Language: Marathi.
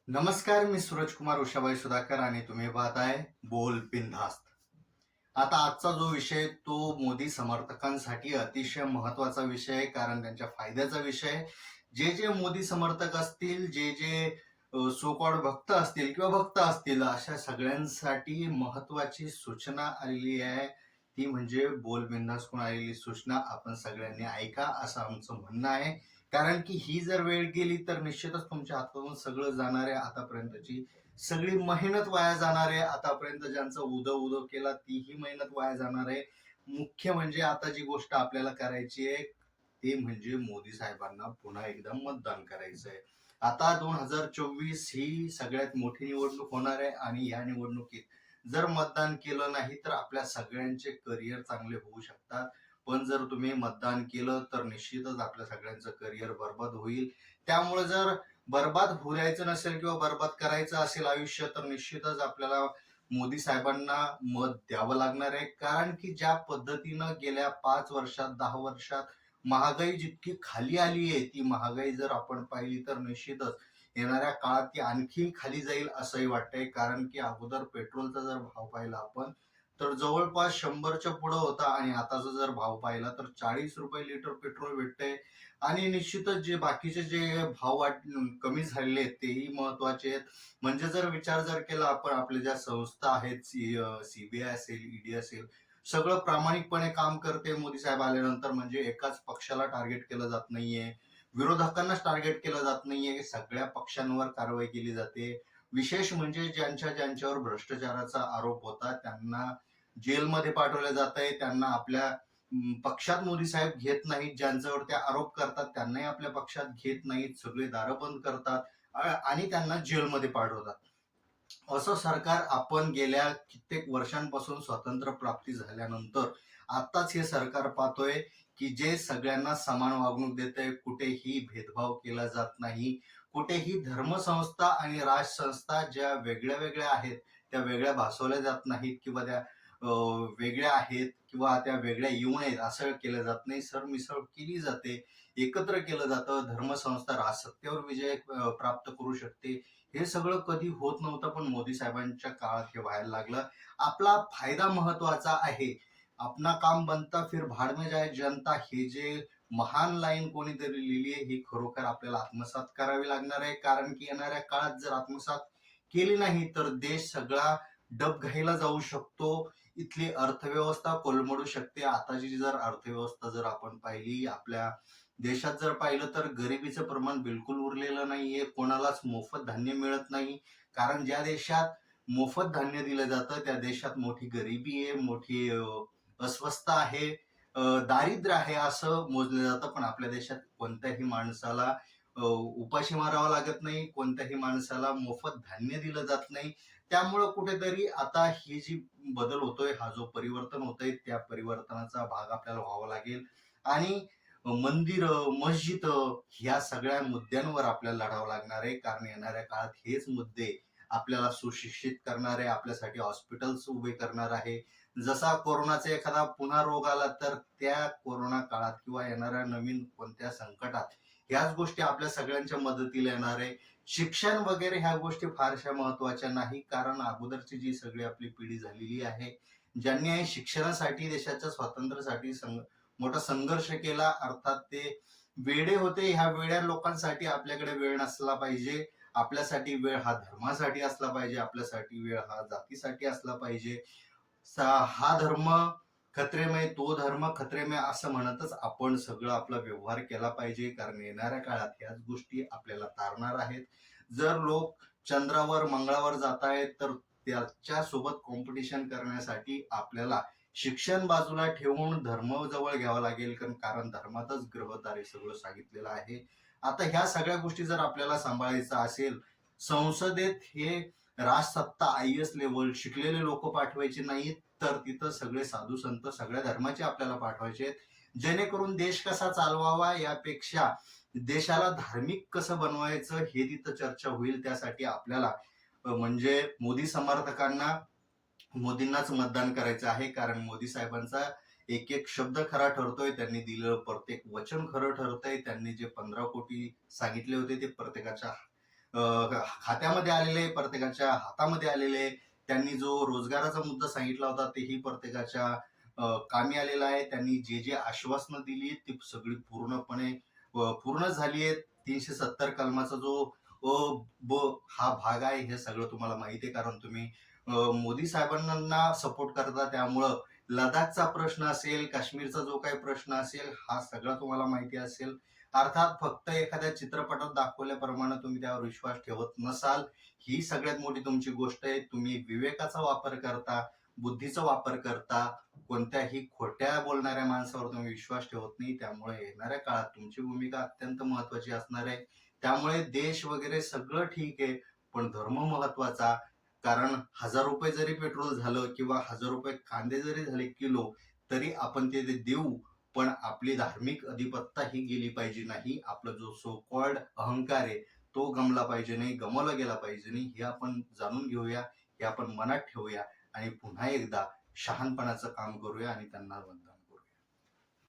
नमस्कार, मी सूरजकुमार उषाबाई सुधाकर आणि तुम्ही पाहताय बोल बिनधास्त. आता आजचा जो विषय तो मोदी समर्थकांसाठी अतिशय महत्वाचा विषय आहे, कारण त्यांच्या फायद्याचा विषय आहे. जे जे मोदी समर्थक असतील, जे जे सो कॉल्ड भक्त असतील किंवा भक्त असतील, अशा सगळ्यांसाठी महत्वाची सूचना आलेली आहे. ती म्हणजे बोल बिनधास्तकडून आलेली सूचना आपण सगळ्यांनी ऐका, असं आमचं म्हणणं आहे. कारण की ही जर वेळ गेली तर निश्चितच तुमच्या हातातून सगळं जाणार आहे. आतापर्यंतची सगळी मेहनत वाया जाणार आहे. आतापर्यंत ज्यांचं उदो उदो केला तीही मेहनत वाया जाणार आहे. मुख्य म्हणजे आता जी गोष्ट आपल्याला करायची आहे ते म्हणजे मोदी साहेबांना पुन्हा एकदा मतदान करायचं आहे. आता 2024 ही सगळ्यात मोठी निवडणूक होणार आहे आणि या निवडणुकीत जर मतदान केलं नाही तर आपल्या सगळ्यांचे करिअर चांगले होऊ शकतात. पण जर तुम्ही मतदान केलं तर निश्चितच आपल्या सगळ्यांचं करिअर बरबाद होईल. त्यामुळे जर बरबाद होऊ द्यायचं नसेल किंवा बरबाद करायचं असेल आयुष्य, तर निश्चितच आपल्याला मोदी साहेबांना मत द्यावं लागणार आहे. कारण की ज्या पद्धतीनं गेल्या 5 वर्षात 10 वर्षात महागाई जितकी खाली आली आहे, ती महागाई जर आपण पाहिली तर निश्चितच येणाऱ्या काळात ती आणखी खाली जाईल असंही वाटतंय. कारण की अगोदर पेट्रोलचा जर भाव पाहिला आपण तर जवळपास 100च्या पुढं होता आणि आताचा जर भाव पाहिला तर 40 रुपये लिटर पेट्रोल भेटतंय. आणि निश्चितच जे बाकीचे जे भाव कमी झालेले आहेत तेही महत्वाचे आहेत. म्हणजे जर विचार जर केला आपण, आपल्या ज्या संस्था आहेत, सीबीआय असेल, ईडी असेल, सगळं प्रामाणिकपणे काम करते मोदी साहेब आल्यानंतर. म्हणजे एकाच पक्षाला टार्गेट केलं जात नाहीये, विरोधकांनाच टार्गेट केलं जात नाहीये, सगळ्या पक्षांवर कारवाई केली जाते. विशेष म्हणजे ज्यांच्यावर भ्रष्टाचाराचा आरोप होता त्यांना जेलमध्ये पाठवलं जात आहे. त्यांना आपल्या पक्षात मोदी साहेब घेत नाहीत. ज्यांच्यावर ते आरोप करतात त्यांनाही आपल्या पक्षात घेत नाहीत. सगळे दारं बंद करतात आणि त्यांना जेलमध्ये पाठवतात. असं सरकार आपण गेल्या कित्येक वर्षांपासून स्वातंत्र्य प्राप्ती झाल्यानंतर आताच हे सरकार पाहतोय, की जे सगळ्यांना समान वागणूक देतंय. कुठेही भेदभाव केला जात नाही. कुठेही धर्मसंस्था आणि राजसंस्था ज्या वेगळ्या वेगळ्या आहेत त्या वेगळ्या भासवल्या जात नाहीत किंवा त्या वेगळ्या आहेत किंवा त्या वेगळ्या येऊ नयेत असं केलं जात नाही. सरमिसळ केली जाते, एकत्र केलं जातं. धर्मसंस्था राजसत्तेवर विजय प्राप्त करू शकते. हे सगळं कधी होत नव्हतं, पण मोदी साहेबांच्या काळात हे व्हायला लागलं. आपला फायदा महत्वाचा आहे. अपना काम बनता फिर भाड में जाए जनता, हे जे महान लाईन कोणीतरी लिहिली आहे ही खरोखर आपल्याला आत्मसात करावी लागणार आहे. कारण की येणाऱ्या काळात जर आत्मसात केली नाही तर देश सगळा डबघाईला जाऊ शकतो. इथली अर्थव्यवस्था कोलमडू शकते. आताची जर अर्थव्यवस्था जर आपण पाहिली आपल्या देशात जर पाहिलं तर गरिबीचं प्रमाण बिलकुल उरलेलं नाहीये. कोणालाच मोफत धान्य मिळत नाही. कारण ज्या देशात मोफत धान्य दिलं जातं त्या देशात मोठी गरिबी आहे, मोठी अस्वस्थता आहे, दारिद्र्य आहे असं मोजलं जातं. पण आपल्या देशात कोणत्याही माणसाला उपाशी मारावं लागत नाही, कोणत्याही माणसाला मोफत धान्य दिलं जात नाही. त्यामुळं कुठेतरी आता ही जी बदल होतोय, हा जो परिवर्तन होतंय, त्या परिवर्तनाचा भाग आपल्याला व्हावा लागेल. आणि मंदिरं, मस्जिदं ह्या सगळ्या मुद्द्यांवर आपल्याला लढावं लागणार आहे. कारण येणाऱ्या काळात हेच मुद्दे आपल्याला सुशिक्षित करणार आहे, आपल्यासाठी हॉस्पिटल्स उभे करणार आहे. जसा कोरोनाचा एखादा पुन्हा रोग आला तर त्या कोरोना काळात किंवा येणाऱ्या नवीन कोणत्या संकटात ह्याच गोष्टी आपल्या सगळ्यांच्या मदतीला येणार आहे. शिक्षण वगैरे ह्या गोष्टी फारशा महत्वाच्या नाही, कारण अगोदरची जी सगळी आपली पिढी झालेली आहे, ज्यांनी शिक्षणासाठी देशाच्या स्वातंत्र्यासाठी मोठा संघर्ष केला, अर्थात ते वेडे होते. ह्या वेड्या लोकांसाठी आपल्याकडे वेळ नसला पाहिजे. आपल्यासाठी वेळ हा धर्मासाठी असला पाहिजे, आपल्यासाठी वेळ हा जातीसाठी असला पाहिजे. हा धर्म खतरे में, तो धर्म खतरे में असं म्हणतच आपण सगळं आपला व्यवहार केला पाहिजे. कारण येणाऱ्या काळात ह्याच गोष्टी आपल्याला तारणार आहेत. जर लोक चंद्रावर मंगळावर जात आहेत तर त्याच्या सोबत कॉम्पिटिशन करण्यासाठी आपल्याला शिक्षण बाजूला ठेवून धर्म जवळ घ्यावा लागेल. कारण धर्मातच ग्रहतारे सगळं सांगितलेलं आहे. आता ह्या सगळ्या गोष्टी जर आपल्याला सांभाळायचं असेल, संसदेत हे राजसत्ता IAS लेवल शिकलेले लोक पाठवायचे नाहीत, तर तिथं सगळे साधू संत सगळ्या धर्माचे आपल्याला पाठवायचे आहेत. जेणेकरून देश कसा चालवावा यापेक्षा देशाला धार्मिक कसं बनवायचं हे तिथं चर्चा होईल. त्यासाठी आपल्याला म्हणजे मोदी समर्थकांना मोदींनाच मतदान करायचं आहे. कारण मोदी साहेबांचा एक एक शब्द खरा ठरतोय. त्यांनी दिलेलं प्रत्येक वचन खरं ठरतंय. त्यांनी जे 15 कोटी सांगितले होते ते प्रत्येकाच्या खात्यामध्ये आलेले, प्रत्येकाच्या हातामध्ये आलेले. त्यांनी जो रोजगाराचा मुद्दा सांगितला होता तेही प्रत्येकाच्या कामी आलेला आहे. त्यांनी जे जे आश्वासनं दिली ती सगळी पूर्णपणे पूर्ण झाली आहेत. 370 कलमाचा जो अ, ब हा भाग आहे हे सगळं तुम्हाला माहिती आहे, कारण तुम्ही मोदी साहेबांना सपोर्ट करता. त्यामुळं लडाखचा प्रश्न असेल, काश्मीरचा जो काही प्रश्न असेल, हा सगळा तुम्हाला माहिती असेल. अर्थात फक्त एखाद्या चित्रपटात दाखवल्याप्रमाणे तुम्ही त्यावर विश्वास ठेवत नसाल, ही सगळ्यात मोठी तुमची गोष्ट आहे. तुम्ही विवेकाचा वापर करता, बुद्धीचा वापर करता, कोणत्याही खोट्या बोलणाऱ्या माणसावर तुम्ही विश्वास ठेवत नाही. त्यामुळे येणाऱ्या काळात तुमची भूमिका अत्यंत महत्वाची असणार आहे. त्यामुळे देश वगैरे सगळं ठीक आहे, पण धर्म महत्वाचा. कारण ₹1000 जरी पेट्रोल झालं किंवा ₹1000 कांदे जरी झाले किलो, तरी आपण ते ते देऊ. पण आपली धार्मिक अधिपत्ता ही गेली पाहिजे नाही. आपला जो सो कॉल्ड अहंकार आहे, तो गमला पाहिजे नाही, गमावला गेला पाहिजे नाही. हे आपण जाणून घेऊया, हे आपण मनात ठेवूया आणि पुन्हा एकदा शहाणपणाचं काम करूया आणि त्यांना वंदन.